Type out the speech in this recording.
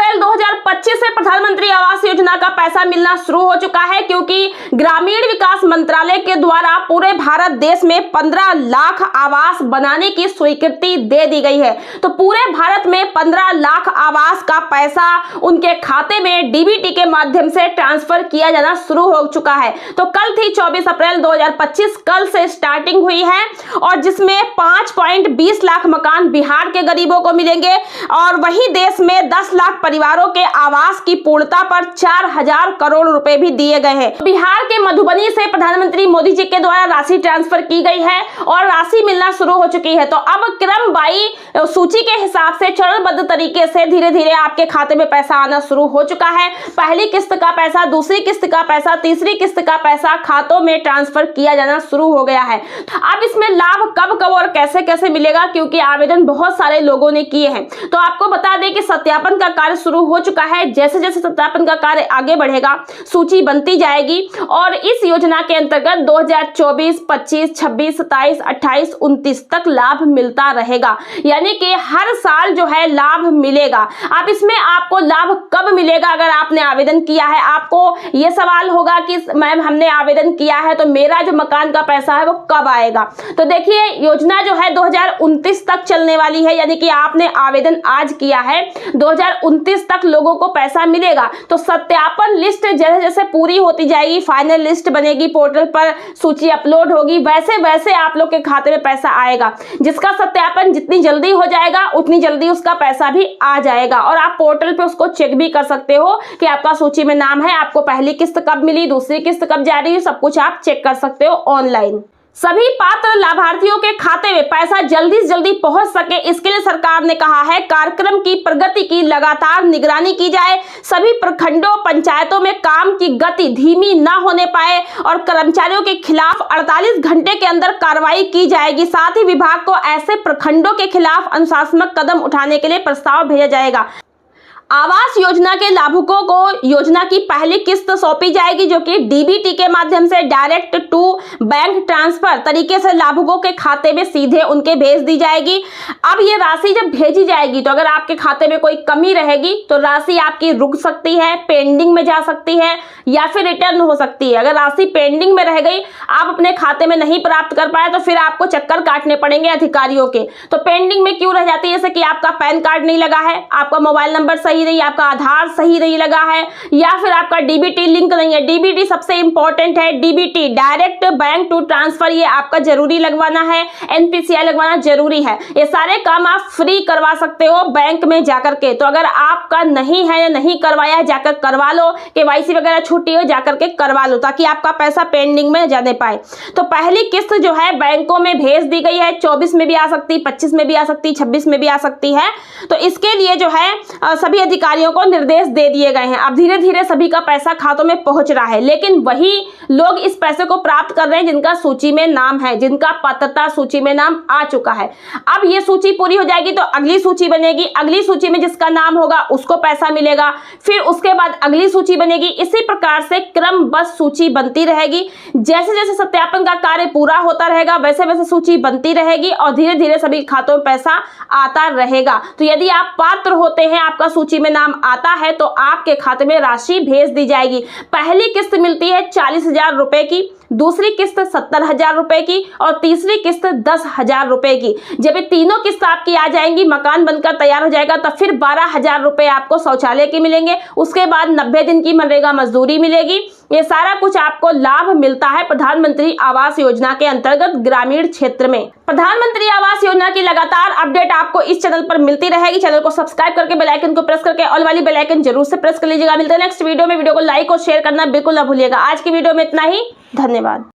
अप्रैल 2025 से प्रधानमंत्री आवास योजना का पैसा मिलना शुरू हो चुका है, क्योंकि ग्रामीण विकास मंत्रालय के द्वारा पूरे भारत देश में 15 लाख आवास बनाने की स्वीकृति दे दी गई है। तो पूरे भारत में 15 लाख आवास का पैसा उनके खाते में डीबीटी के माध्यम से ट्रांसफर किया जाना शुरू हो चुका है। तो कल थी 24 अप्रैल 2025, कल से स्टार्टिंग हुई है, और जिसमें 5.20 लाख मकान बिहार के गरीबों को मिलेंगे, और वहीं देश में 10 लाख परिवारों के आवास की पूर्णता पर 4000 करोड़ रुपए भी दिए गए हैं। बिहार के मधुबनी से प्रधानमंत्री मोदी जी के द्वारा राशि ट्रांसफर की गई है और राशि मिलना शुरू हो चुकी है। तो अब क्रमवाई सूची के हिसाब से चरणबद्ध तरीके से धीरे धीरे आपके खाते में पैसा आना शुरू हो चुका है। पहली किस्त का पैसा, दूसरी किस्त का पैसा, तीसरी किस्त का पैसा खातों में ट्रांसफर किया जाना शुरू हो गया है। अब इसमें लाभ कब कब और कैसे कैसे मिलेगा, क्योंकि आवेदन बहुत सारे लोगों ने किए हैं। तो आपको बता दें कि सत्यापन का कार्य शुरू हो चुका है। जैसे जैसे सत्यापन का कार्य आगे बढ़ेगा, सूची बनती जाएगी, और इस योजना के अंतर्गत 2024, 25, 26, 27, 28, 29 तक लाभ मिलता रहेगा। यानी कि हर साल जो है लाभ मिलेगा। अब इसमें आपको लाभ कब मिलेगा? अगर आपने आवेदन किया है, आपको यह सवाल होगा कि मैम हमने आवेदन किया है तो मेरा जो मकान का पैसा है वो कब आएगा? तो देखिए, योजना जो है 2029 तक चलने वाली है। यानी कि आपने आवेदन आज किया है, 2029 तक लोगों को पैसा मिलेगा। तो सत्यापन लिस्ट जैसे जैसे पूरी होती जाएगी, फाइनल लिस्ट बनेगी, पोर्टल पर सूची अपलोड होगी, वैसे वैसे आप लोग के खाते में पैसा आएगा। जिसका सत्यापन जितनी जल्दी हो जाएगा उतनी जल्दी उसका पैसा भी आ जाएगा, और आप पोर्टल पे उसको चेक भी कर सकते हो कि आपका सूची में नाम है, आपको पहली किस्त कब मिली, दूसरी किस्त कब जा रही है, सब कुछ आप चेक कर सकते हो ऑनलाइन। सभी पात्र लाभार्थियों के खाते में पैसा जल्दी से जल्दी पहुंच सके, इसके लिए सरकार ने कहा है कार्यक्रम की प्रगति की लगातार निगरानी की जाए। सभी प्रखंडों, पंचायतों में काम की गति धीमी ना होने पाए, और कर्मचारियों के खिलाफ 48 घंटे के अंदर कार्रवाई की जाएगी। साथ ही विभाग को ऐसे प्रखंडों के खिलाफ अनुशासनात्मक कदम उठाने के लिए प्रस्ताव भेजा जाएगा। आवास योजना के लाभुकों को योजना की पहली किस्त सौंपी जाएगी, जो कि डीबीटी के माध्यम से डायरेक्ट टू बैंक ट्रांसफर तरीके से लाभुकों के खाते में सीधे उनके भेज दी जाएगी। अब ये राशि जब भेजी जाएगी तो अगर आपके खाते में कोई कमी रहेगी तो राशि आपकी रुक सकती है, पेंडिंग में जा सकती है, या फिर रिटर्न हो सकती है। अगर राशि पेंडिंग में रह गई, आप अपने खाते में नहीं प्राप्त कर पाए, तो फिर आपको चक्कर काटने पड़ेंगे अधिकारियों के। तो पेंडिंग में क्यों रह जाती है? जैसे कि आपका पैन कार्ड नहीं लगा है, आपका मोबाइल नंबर सही नहीं, आपका आधार सही नहीं लगा है, या फिर आपका डीबीटी लिंक नहीं है। डीबीटी सबसे इंपॉर्टेंट है, DBT direct bank to transfer, ये आपका जरूरी लगवाना है, एनपीसीआई लगवाना जरूरी है। ये सारे काम आप फ्री करवा सकते हो बैंक में जाकर के। तो अगर आपका नहीं है या नहीं करवाया, जाकर करवा लो, केवाईसी वगैरह छूटी हो, जाकर के करवा लो, ताकि आपका पैसा पेंडिंग में जाने पाए। तो पहली किस्त जो है बैंकों में भेज दी गई है, 24 में भी आ सकती, 25 में भी आ सकती, 26 में भी आ सकती है। तो इसके लिए जो है सभी अधिकारियों को निर्देश दे दिए गए हैं। अब धीरे धीरे सभी का पैसा खातों में पहुंच रहा है, लेकिन वही लोग इस पैसे को प्राप्त कर रहे हैं जिनका सूची में नाम है, जिनका पात्रता सूची में नाम आ चुका है। अब ये सूची पूरी हो जाएगी तो अगली सूची बनेगी, अगली सूची में जिसका नाम होगा उसको पैसा मिलेगा, फिर उसके बाद अगली सूची बनेगी। इसी प्रकार से क्रमबद्ध सूची बनती रहेगी। जैसे जैसे सत्यापन का कार्य पूरा होता रहेगा, वैसे वैसे सूची बनती रहेगी, और धीरे धीरे सभी खातों में पैसा आता रहेगा। तो यदि आप पात्र होते हैं, आपका सूची में नाम आता है, तो आपके खाते में राशि भेज दी जाएगी। पहली किस्त मिलती है 40,000 रुपए की, दूसरी किस्त 70,000 रुपए की, और तीसरी किस्त 10,000 रुपए की। जब ये तीनों किस्त आपकी आ जाएंगी, मकान बनकर तैयार हो जाएगा, तब फिर 12,000 रुपए आपको शौचालय के मिलेंगे। उसके बाद 90 दिन की मनरेगा मजदूरी मिलेगी। ये सारा कुछ आपको लाभ मिलता है प्रधानमंत्री आवास योजना के अंतर्गत ग्रामीण क्षेत्र में। प्रधानमंत्री आवास योजना की लगातार अपडेट आपको इस चैनल पर मिलती रहेगी। चैनल को सब्सक्राइब करके बेल आइकन को प्रेस करके ऑल वाली बेल आइकन जरूर से प्रेस कर लीजिएगा। मिलते हैं नेक्स्ट वीडियो में। वीडियो को लाइक और शेयर करना बिल्कुल ना भूलिएगा। आज की वीडियो में इतना ही, धन्यवाद।